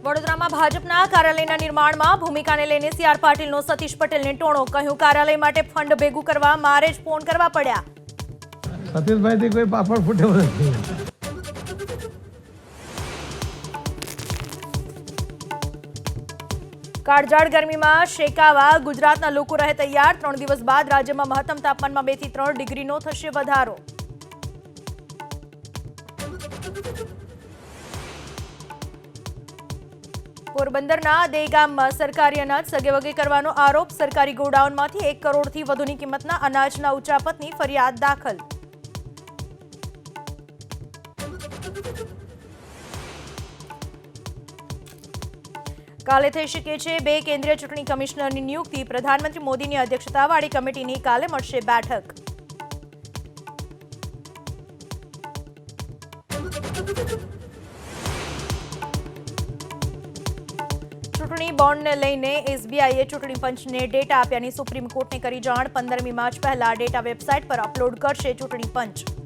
વડોદરામાં ભાજપના કાર્યાલયના નિર્માણમાં ભૂમિકાને લઈને સી.આર. પાટીલનો સતીશ પટેલને ટોણો. કહ્યું કાર્યાલય માટે ફંડ ભેગું કરવા મારે જ ફોન કરવા પડ્યા. સતીશભાઈથી કોઈ પાપડ ફૂટ્યો નથી. કાળઝાળ ગરમીમાં શેકાવા ગુજરાતના લોકો રહે તૈયાર. 3 દિવસ બાદ રાજ્યમાં મહત્તમ તાપમાનમાં 2 થી 3 ડિગ્રીનો થશે વધારો. પોરબંદરના દેગામમાં સરકારી અનાજ સગેવગે કરવાનો આરોપ. સરકારી ગોડાઉનમાંથી 1 કરોડથી વધુની કિંમતના અનાજના ઉચાપતની ફરિયાદ દાખલ. કાલે થઈ શકે છે 2 કેન્દ્રીય ચૂંટણી કમિશનરની નિયુક્તિ. પ્રધાનમંત્રી મોદીની અધ્યક્ષતાવાળી કમિટીની કાલે મળશે બેઠક. ચૂંટણી બોન્ડને લઈને એસબીઆઈએ ચૂંટણી પંચને ડેટા આપ્યાની સુપ્રીમ કોર્ટને કરી જાણ. 15મી માર્ચ પહેલા ડેટા વેબસાઇટ પર અપલોડ કરશે ચૂંટણી પંચ.